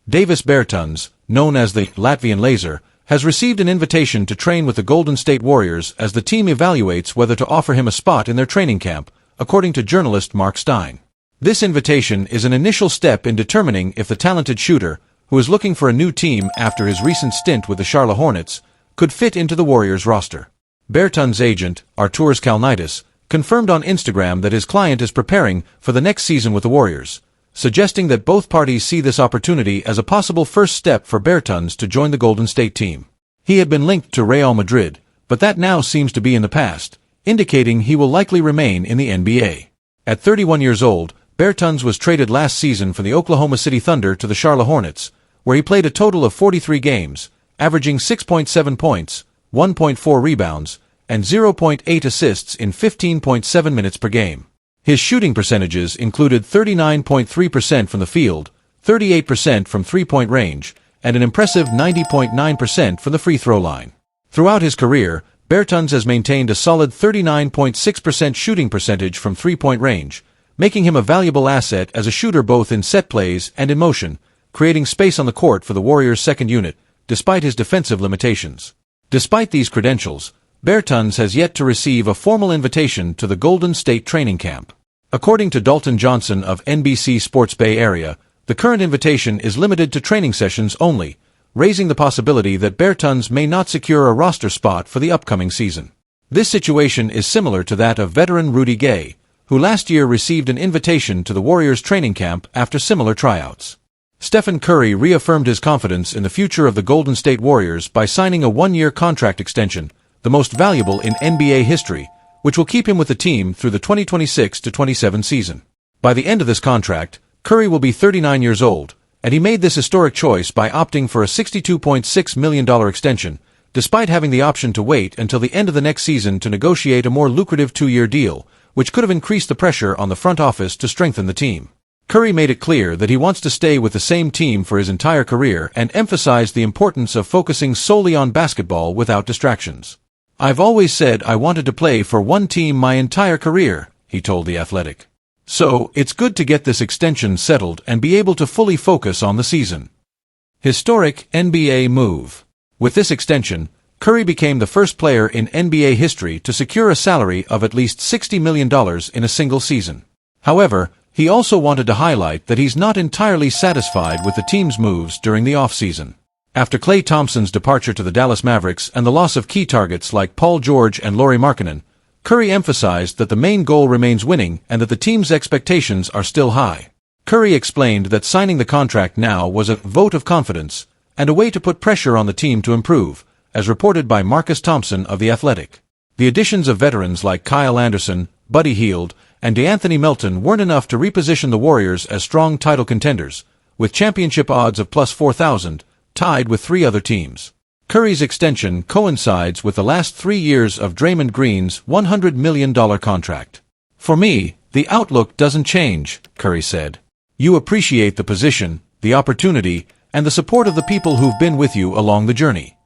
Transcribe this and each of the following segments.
Davis Bertans, known as the Latvian Laser, has received an invitation to train with the Golden State Warriors as the team evaluates whether to offer him a spot in their training camp, according to journalist Mark Stein. This invitation is an initial step in determining if the talented shooter, who is looking for a new team after his recent stint with the Charlotte Hornets, could fit into the Warriors roster. Bertans' agent, Arturas Kalnitis, confirmed on Instagram that his client is preparing for the next season with the Warriors, suggesting that both parties see this opportunity as a possible first step for Bertans to join the Golden State team. He had been linked to Real Madrid, but that now seems to be in the past, indicating he will likely remain in the NBA. At 31 years old, Bertans was traded last season from the Oklahoma City Thunder to the Charlotte Hornets, where he played a total of 43 games, averaging 6.7 points, 1.4 rebounds, and 0.8 assists in 15.7 minutes per game. His shooting percentages included 39.3% from the field, 38% from three-point range, and an impressive 90.9% from the free throw line. Throughout his career, Bertans has maintained a solid 39.6% shooting percentage from three-point range, making him a valuable asset as a shooter both in set plays and in motion, creating space on the court for the Warriors' second unit, despite his defensive limitations. Despite these credentials, Bertans has yet to receive a formal invitation to the Golden State training camp. According to Dalton Johnson of NBC Sports Bay Area, the current invitation is limited to training sessions only, raising the possibility that Bertans may not secure a roster spot for the upcoming season. This situation is similar to that of veteran Rudy Gay, who last year received an invitation to the Warriors training camp after similar tryouts. Stephen Curry reaffirmed his confidence in the future of the Golden State Warriors by signing a one-year contract extension, the most valuable in NBA history, which will keep him with the team through the 2026-27 season. By the end of this contract, Curry will be 39 years old, and he made this historic choice by opting for a $62.6 million extension, despite having the option to wait until the end of the next season to negotiate a more lucrative two-year deal, which could have increased the pressure on the front office to strengthen the team. Curry made it clear that he wants to stay with the same team for his entire career and emphasized the importance of focusing solely on basketball without distractions. "I've always said I wanted to play for one team my entire career," he told The Athletic. "So, it's good to get this extension settled and be able to fully focus on the season." Historic NBA move. With this extension, Curry became the first player in NBA history to secure a salary of at least $60 million in a single season. However, he also wanted to highlight that he's not entirely satisfied with the team's moves during the offseason. After Klay Thompson's departure to the Dallas Mavericks and the loss of key targets like Paul George and Lauri Markkanen, Curry emphasized that the main goal remains winning and that the team's expectations are still high. Curry explained that signing the contract now was a vote of confidence and a way to put pressure on the team to improve, as reported by Marcus Thompson of The Athletic. The additions of veterans like Kyle Anderson, Buddy Hield, and DeAnthony Melton weren't enough to reposition the Warriors as strong title contenders, with championship odds of plus 4,000, tied with three other teams. Curry's extension coincides with the last 3 years of Draymond Green's $100 million contract. "For me, the outlook doesn't change," Curry said. "You appreciate the position, the opportunity, and the support of the people who've been with you along the journey."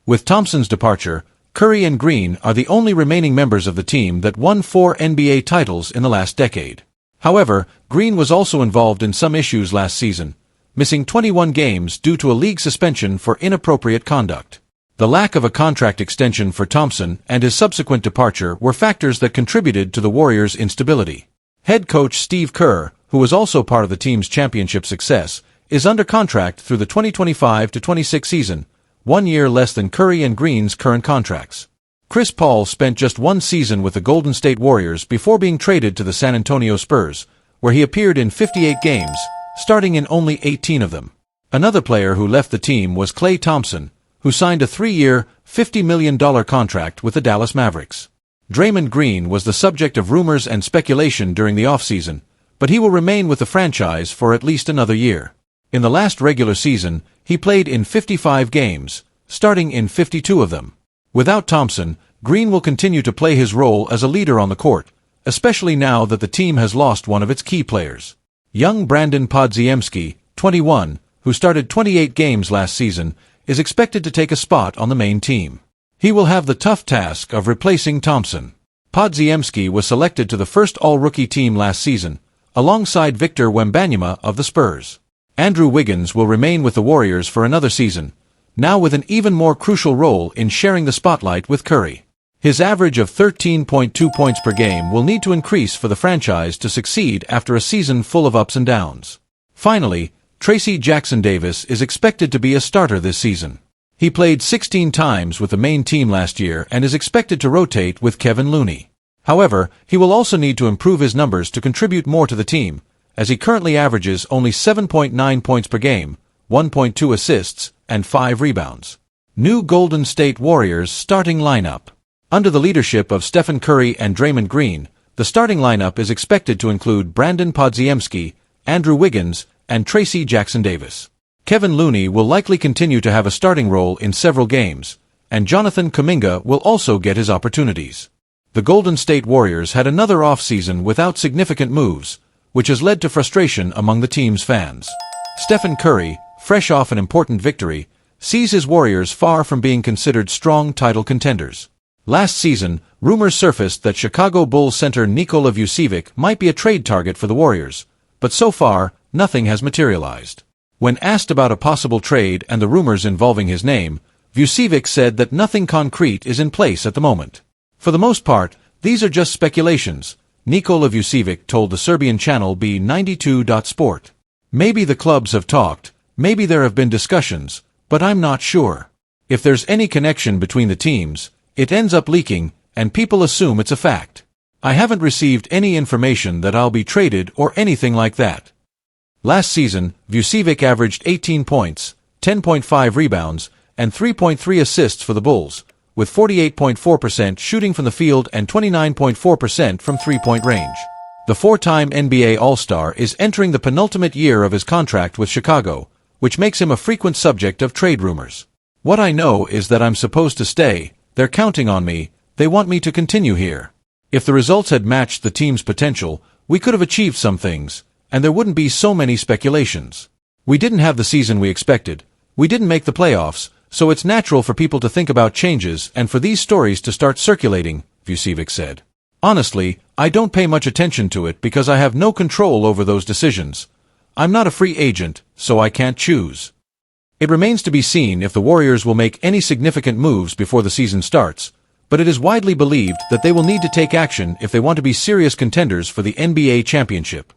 With Thompson's departure, Curry and Green are the only remaining members of the team that won 4 NBA titles in the last decade. However, Green was also involved in some issues last season, missing 21 games due to a league suspension for inappropriate conduct. The lack of a contract extension for Thompson and his subsequent departure were factors that contributed to the Warriors' instability. Head coach Steve Kerr, who was also part of the team's championship success, is under contract through the 2025-26 season, 1 year less than Curry and Green's current contracts. Chris Paul spent just 1 season with the Golden State Warriors before being traded to the San Antonio Spurs, where he appeared in 58 games, starting in only 18 of them. Another player who left the team was Klay Thompson, who signed a 3-year, $50 million contract with the Dallas Mavericks. Draymond Green was the subject of rumors and speculation during the offseason, but he will remain with the franchise for at least another year. In the last regular season, he played in 55 games, starting in 52 of them. Without Thompson, Green will continue to play his role as a leader on the court, especially now that the team has lost one of its key players. Young Brandon Podziemski, 21, who started 28 games last season, is expected to take a spot on the main team. He will have the tough task of replacing Thompson. Podziemski was selected to the first All-Rookie team last season, alongside Victor Wembanyama of the Spurs. Andrew Wiggins will remain with the Warriors for another season, now with an even more crucial role in sharing the spotlight with Curry. His average of 13.2 points per game will need to increase for the franchise to succeed after a season full of ups and downs. Finally, Tracy Jackson-Davis is expected to be a starter this season. He played 16 times with the main team last year and is expected to rotate with Kevin Looney. However, he will also need to improve his numbers to contribute more to the team, as he currently averages only 7.9 points per game, 1.2 assists, and 5 rebounds. New Golden State Warriors starting lineup. Under the leadership of Stephen Curry and Draymond Green, the starting lineup is expected to include Brandon Podziemski, Andrew Wiggins, and Tracy Jackson-Davis. Kevin Looney will likely continue to have a starting role in several games, and Jonathan Kuminga will also get his opportunities. The Golden State Warriors had another off-season without significant moves, which has led to frustration among the team's fans. Stephen Curry, fresh off an important victory, sees his Warriors far from being considered strong title contenders. Last season, rumors surfaced that Chicago Bulls center NIKOLA VUCEVIC might be a trade target for the Warriors, but so far, nothing has materialized. When asked about a possible trade and the rumors involving his name, VUCEVIC said that nothing concrete is in place at the moment. For the most part, these are just speculations, NIKOLA VUCEVIC told the Serbian channel B92.sport. Maybe the clubs have talked, maybe there have been discussions, but I'm not sure. If there's any connection between the teams, it ends up leaking, and people assume it's a fact. I haven't received any information that I'll be traded or anything like that. Last season, VUCEVIC averaged 18 points, 10.5 rebounds, and 3.3 assists for the Bulls, with 48.4% shooting from the field and 29.4% from three-point range. The four-time NBA All-Star is entering the penultimate year of his contract with Chicago, which makes him a frequent subject of trade rumors. What I know is that I'm supposed to stay, they're counting on me, they want me to continue here. If the results had matched the team's potential, we could have achieved some things, and there wouldn't be so many speculations. We didn't have the season we expected, we didn't make the playoffs, so it's natural for people to think about changes and for these stories to start circulating, VUCEVIC said. Honestly, I don't pay much attention to it because I have no control over those decisions. I'm not a free agent, so I can't choose. It remains to be seen if the Warriors will make any significant moves before the season starts, but it is widely believed that they will need to take action if they want to be serious contenders for the NBA championship.